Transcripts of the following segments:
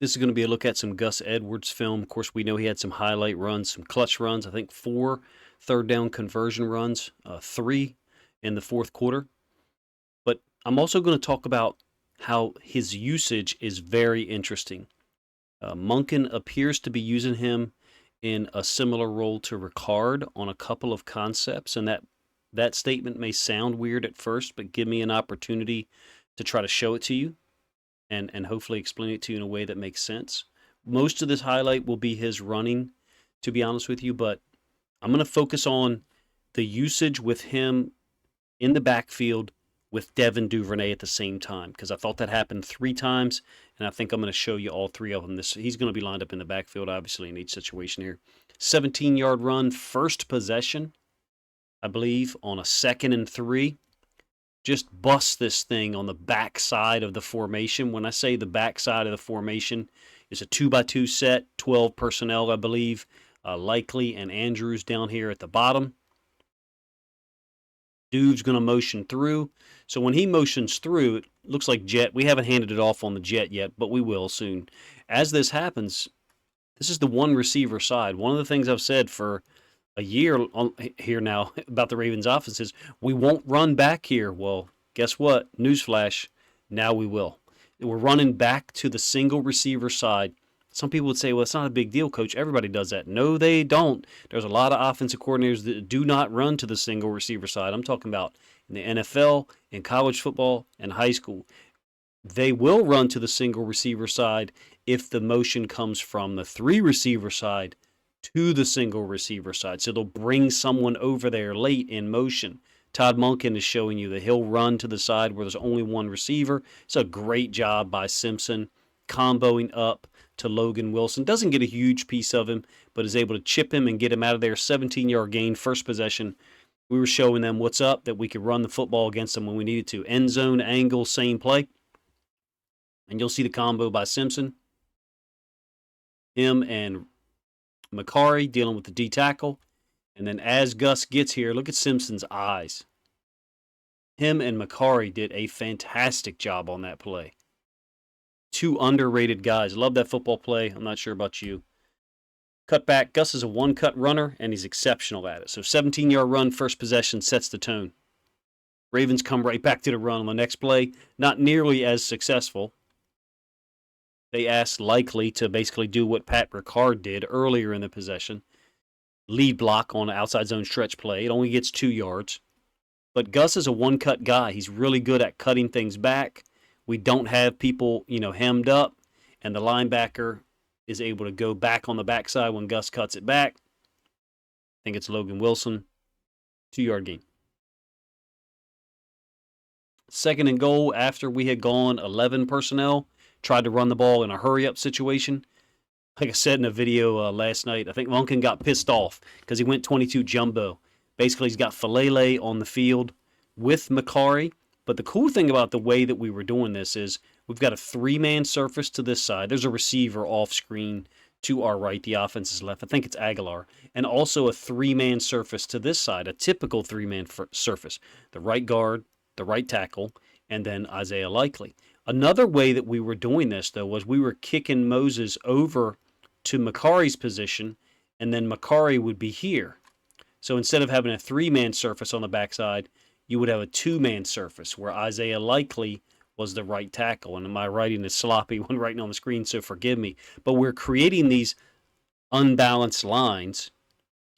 This is going to be a look at some Gus Edwards film. Of course, we know he had some highlight runs, some clutch runs. I think 4 third down conversion runs, 3 in the fourth quarter. But I'm also going to talk about how his usage is very interesting. Monken appears to be using him in a similar role to Ricard on a couple of concepts, and that statement may sound weird at first, but give me an opportunity to try to show it to you and hopefully explain it to you in a way that makes sense. Most of this highlight will be his running, to be honest with you, but I'm going to focus on the usage with him in the backfield with Devin Duvernay at the same time, because I thought that happened 3 times, and I think I'm going to show you all 3 of them. He's going to be lined up in the backfield, obviously, in each situation here. 17-yard run, first possession, I believe, on a 2nd and 3. Just bust this thing on the backside of the formation. When I say the backside of the formation, it's a 2x2 set, 12 personnel, I believe. Likely and Andrews down here at the bottom. Duve's going to motion through. So when he motions through, it looks like jet. We haven't handed it off on the jet yet, but we will soon. As this happens, this is the one receiver side. One of the things I've said for a year here now about the Ravens offense is we won't run back here. Well, guess what? Newsflash, now we will. We're running back to the single receiver side. Some people would say, well, it's not a big deal, Coach. Everybody does that. No, they don't. There's a lot of offensive coordinators that do not run to the single receiver side. I'm talking about in the NFL, in college football, and high school. They will run to the single receiver side if the motion comes from the 3 receiver side to the single receiver side. So they'll bring someone over there late in motion. Todd Monken is showing you that he'll run to the side where there's only 1 receiver. It's a great job by Simpson comboing up to Logan Wilson. Doesn't get a huge piece of him, but is able to chip him and get him out of there. 17-yard gain, first possession. We were showing them what's up, that we could run the football against them when we needed to. End zone, angle, same play. And you'll see the combo by Simpson. Him and Macari dealing with the D tackle. And then as Gus gets here, look at Simpson's eyes. Him and Macari did a fantastic job on that play. 2 underrated guys. Love that football play. I'm not sure about you. Cut back. Gus is a one-cut runner, and he's exceptional at it. So 17-yard run, first possession, sets the tone. Ravens come right back to the run on the next play. Not nearly as successful. They asked Likely to basically do what Pat Ricard did earlier in the possession. Lead block on an outside zone stretch play. It only gets 2 yards. But Gus is a one-cut guy. He's really good at cutting things back. We don't have people, hemmed up, and the linebacker is able to go back on the backside when Gus cuts it back. I think it's Logan Wilson. 2-yard gain. 2nd and goal after we had gone 11 personnel. Tried to run the ball in a hurry-up situation. Like I said in a video last night, I think Monken got pissed off because he went 22 jumbo. Basically, he's got Falele on the field with Macari. But the cool thing about the way that we were doing this is we've got a 3-man surface to this side. There's a receiver off screen to our right. The offense is left. I think it's Aguilar. And also a 3-man surface to this side, a typical 3-man surface. The right guard, the right tackle, and then Isaiah Likely. Another way that we were doing this, though, was we were kicking Moses over to Macari's position, and then Macari would be here. So instead of having a 3-man surface on the backside, you would have a 2-man surface where Isaiah Likely was the right tackle. And my writing is sloppy when writing on the screen, so forgive me. But we're creating these unbalanced lines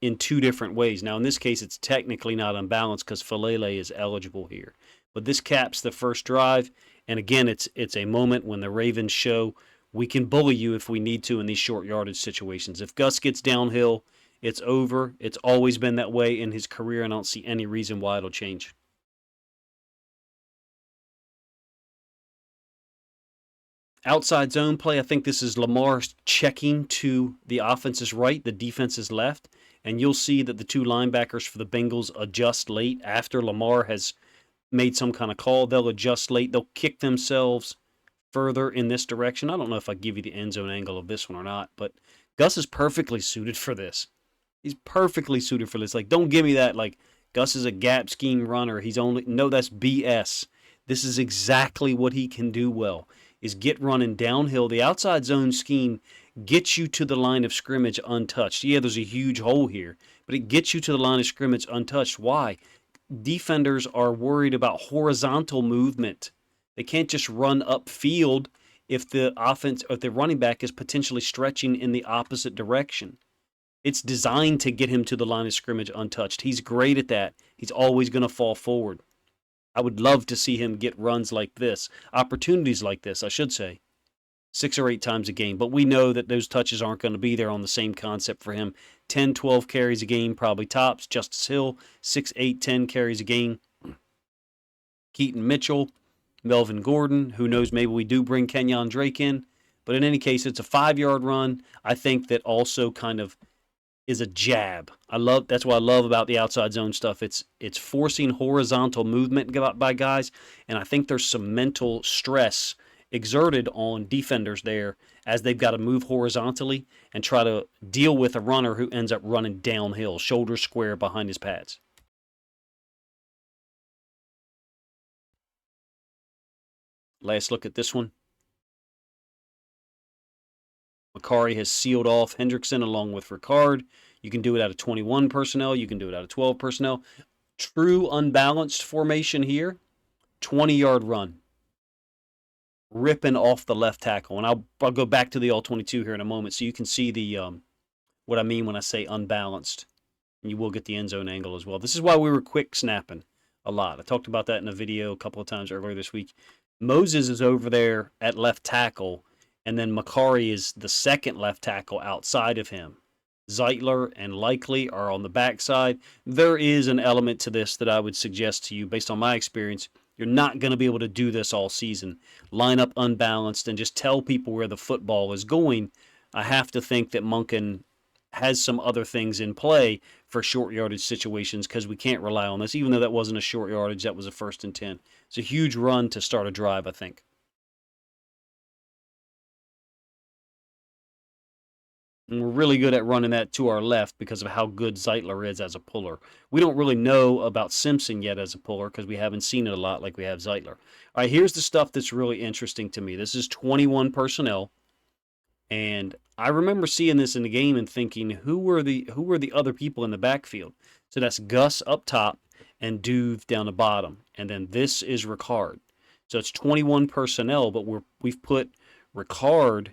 in 2 different ways. Now, in this case, it's technically not unbalanced because Falele is eligible here. But this caps the first drive. And again, it's a moment when the Ravens show we can bully you if we need to in these short yardage situations. If Gus gets downhill, it's over. It's always been that way in his career, and I don't see any reason why it'll change. Outside zone play, I think this is Lamar checking to the offense's right, the defense's left, and you'll see that the 2 linebackers for the Bengals adjust late after Lamar has made some kind of call. They'll adjust late. They'll kick themselves further in this direction. I don't know if I give you the end zone angle of this one or not, but Gus is perfectly suited for this. He's perfectly suited for this. Like, don't give me that, like, Gus is a gap scheme runner. No, that's BS. This is exactly what he can do well. is get running downhill. The outside zone scheme gets you to the line of scrimmage untouched. Yeah, there's a huge hole here, but it gets you to the line of scrimmage untouched. Why? Defenders are worried about horizontal movement. They can't just run upfield if the running back is potentially stretching in the opposite direction. It's designed to get him to the line of scrimmage untouched. He's great at that. He's always going to fall forward. I would love to see him get runs like this, opportunities like this, I should say, 6 or 8 times a game. But we know that those touches aren't going to be there on the same concept for him. 10, 12 carries a game, probably tops. Justice Hill, 6, 8, 10 carries a game. Keaton Mitchell, Melvin Gordon. Who knows, maybe we do bring Kenyon Drake in. But in any case, it's a 5-yard run. I think that also kind of is a jab. That's what I love about the outside zone stuff. It's forcing horizontal movement by guys, and I think there's some mental stress exerted on defenders there as they've got to move horizontally and try to deal with a runner who ends up running downhill, shoulders square behind his pads. Last look at this one. Macari has sealed off Hendrickson along with Ricard. You can do it out of 21 personnel. You can do it out of 12 personnel. True unbalanced formation here. 20-yard run. Ripping off the left tackle. And I'll go back to the all-22 here in a moment so you can see the what I mean when I say unbalanced. And you will get the end zone angle as well. This is why we were quick snapping a lot. I talked about that in a video a couple of times earlier this week. Moses is over there at left tackle, and then Macari is the second left tackle outside of him. Zeitler and Likely are on the backside. There is an element to this that I would suggest to you, based on my experience. You're not going to be able to do this all season. Line up unbalanced and just tell people where the football is going. I have to think that Monken has some other things in play for short yardage situations because we can't rely on this. Even though that wasn't a short yardage, that was a 1st and 10. It's a huge run to start a drive, I think. And we're really good at running that to our left because of how good Zeitler is as a puller. We don't really know about Simpson yet as a puller because we haven't seen it a lot like we have Zeitler. All right, here's the stuff that's really interesting to me. This is 21 personnel. And I remember seeing this in the game and thinking, who were the other people in the backfield? So that's Gus up top and Duve down the bottom. And then this is Ricard. So it's 21 personnel, but we've put Ricard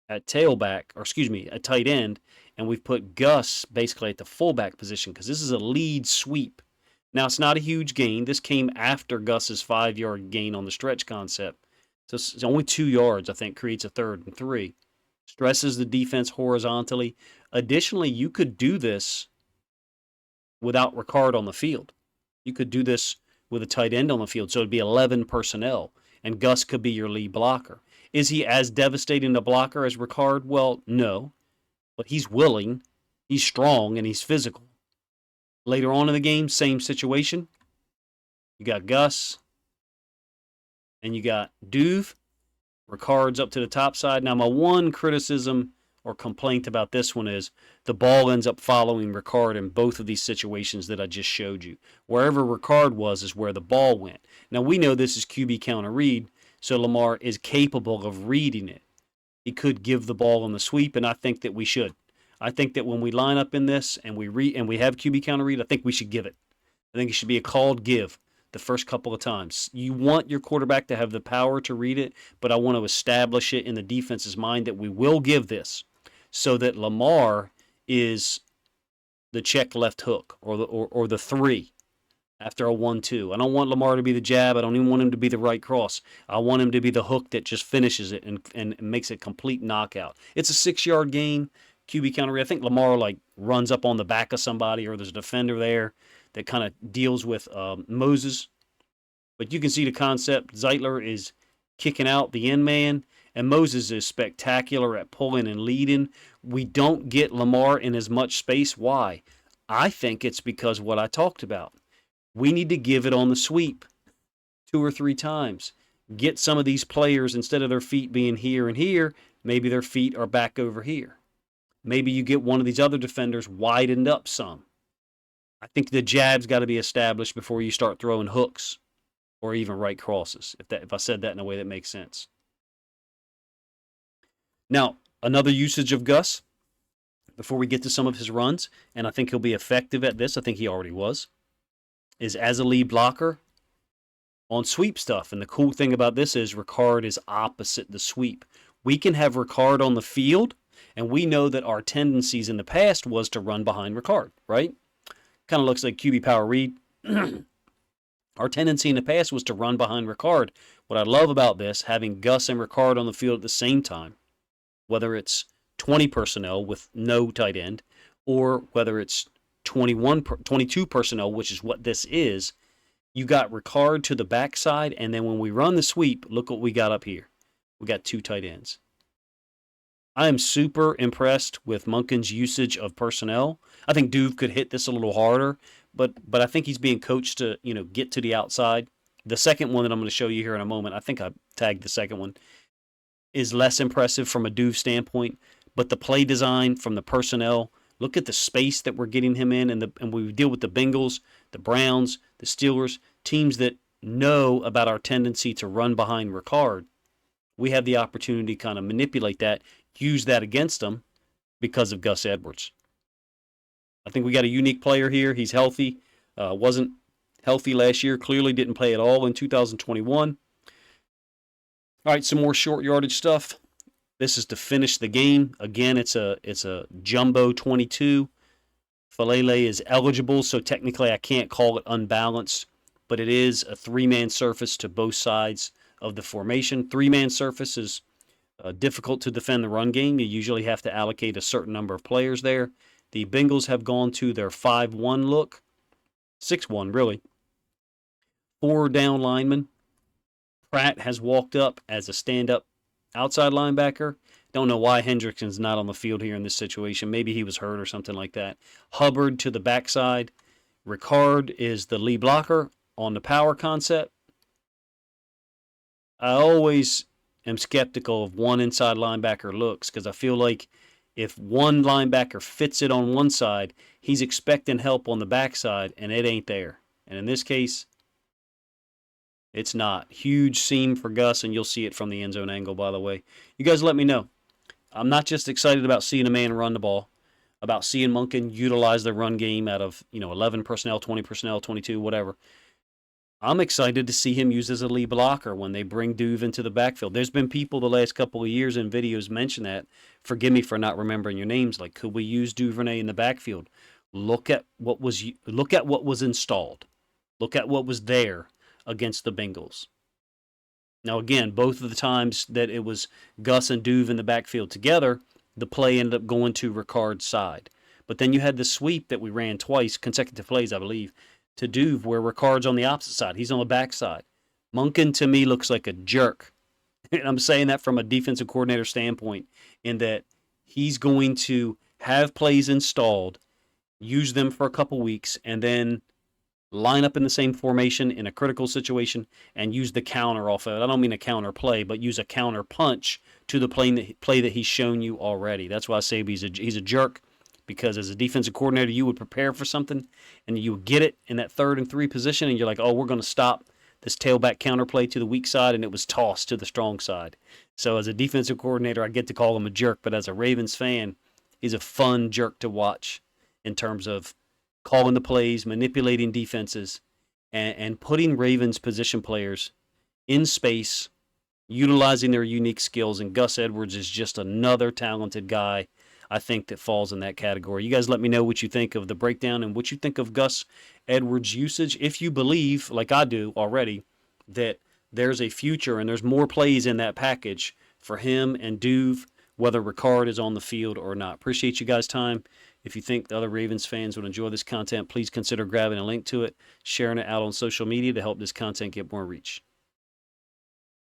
at tailback, or excuse me, at tight end, and we've put Gus basically at the fullback position because this is a lead sweep. Now, it's not a huge gain. This came after Gus's 5-yard gain on the stretch concept. So it's only 2 yards, I think, creates a 3rd and 3. Stresses the defense horizontally. Additionally, you could do this without Ricard on the field. You could do this with a tight end on the field, so it'd be 11 personnel, and Gus could be your lead blocker. Is he as devastating a blocker as Ricard? Well, no. But he's willing, he's strong, and he's physical. Later on in the game, same situation. You got Gus, and you got Duve. Ricard's up to the top side. Now, my one criticism or complaint about this one is the ball ends up following Ricard in both of these situations that I just showed you. Wherever Ricard was is where the ball went. Now, we know this is QB counter read, so Lamar is capable of reading it. He could give the ball on the sweep, and I think that we should. I think that when we line up in this and we have QB counter read, I think we should give it. I think it should be a called give the first couple of times. You want your quarterback to have the power to read it, but I want to establish it in the defense's mind that we will give this so that Lamar is the check left hook or the 3 after a 1-2. I don't want Lamar to be the jab. I don't even want him to be the right cross. I want him to be the hook that just finishes it and makes it a complete knockout. It's a 6-yard gain, QB counter. I think Lamar runs up on the back of somebody or there's a defender there that kind of deals with Moses. But you can see the concept. Zeitler is kicking out the end man, and Moses is spectacular at pulling and leading. We don't get Lamar in as much space. Why? I think it's because of what I talked about. We need to give it on the sweep 2 or 3 times. Get some of these players, instead of their feet being here and here, maybe their feet are back over here. Maybe you get one of these other defenders widened up some. I think the jab's got to be established before you start throwing hooks or even right crosses, if I said that in a way that makes sense. Now, another usage of Gus, before we get to some of his runs, and I think he'll be effective at this, I think he already was, is as a lead blocker on sweep stuff. And the cool thing about this is Ricard is opposite the sweep. We can have Ricard on the field, and we know that our tendencies in the past was to run behind Ricard, right? Kind of looks like QB Power Read. Our tendency in the past was to run behind Ricard. What I love about this, having Gus and Ricard on the field at the same time, whether it's 20 personnel with no tight end, or whether it's 22 personnel, which is what this is, you got Ricard to the backside, and then when we run the sweep, look what we got up here. We got 2 tight ends. I am super impressed with Monken's usage of personnel. I think Duve could hit this a little harder, but I think he's being coached to, get to the outside. The second one that I'm going to show you here in a moment, I think I tagged the second one, is less impressive from a Duve standpoint, but the play design from the personnel, look at the space that we're getting him in, and we deal with the Bengals, the Browns, the Steelers, teams that know about our tendency to run behind Ricard. We have the opportunity to kind of manipulate that, use that against them because of Gus Edwards. I think we got a unique player here. He's healthy. Wasn't healthy last year. Clearly didn't play at all in 2021. All right, some more short yardage stuff. This is to finish the game. Again, it's a jumbo 22. Falele is eligible, so technically I can't call it unbalanced, but it is a 3-man surface to both sides of the formation. 3-man surface is difficult to defend the run game. You usually have to allocate a certain number of players there. The Bengals have gone to their 5-1 look. 6-1, really. 4 down linemen. Pratt has walked up as a stand-up outside linebacker. Don't know why Hendrickson's not on the field here in this situation. Maybe he was hurt or something like that. Hubbard to the backside. Ricard is the lead blocker on the power concept. I always am skeptical of one inside linebacker looks because I feel like if one linebacker fits it on one side, he's expecting help on the backside, and it ain't there. And in this case, it's not. Huge seam for Gus, and you'll see it from the end zone angle, by the way. You guys let me know. I'm not just excited about seeing a man run the ball, about seeing Monken utilize the run game out of 11 personnel, 20 personnel, 22, whatever. I'm excited to see him used as a lead blocker when they bring Duve into the backfield. There's been people the last couple of years in videos mention that. Forgive me for not remembering your names. Like, could we use Duvernay in the backfield? Look at what was installed. Look at what was there against the Bengals. Now, again, both of the times that it was Gus and Duve in the backfield together, the play ended up going to Ricard's side. But then you had the sweep that we ran twice, consecutive plays, I believe, to Duve, where Ricard's on the opposite side. He's on the backside. Monken, to me, looks like a jerk. And I'm saying that from a defensive coordinator standpoint, in that he's going to have plays installed, use them for a couple weeks, and then line up in the same formation in a critical situation and use the counter off of it. I don't mean a counter play, but use a counter punch to the play that he's shown you already. That's why I say he's a jerk. Because as a defensive coordinator, you would prepare for something, and you would get it in that 3rd and 3 position, and you're like, oh, we're going to stop this tailback counterplay to the weak side, and it was tossed to the strong side. So as a defensive coordinator, I get to call him a jerk, but as a Ravens fan, he's a fun jerk to watch in terms of calling the plays, manipulating defenses, and putting Ravens position players in space, utilizing their unique skills, and Gus Edwards is just another talented guy, I think, that falls in that category. You guys let me know what you think of the breakdown and what you think of Gus Edwards' usage. If you believe, like I do already, that there's a future and there's more plays in that package for him and Duve, whether Ricard is on the field or not. Appreciate you guys' time. If you think the other Ravens fans would enjoy this content, please consider grabbing a link to it, sharing it out on social media to help this content get more reach.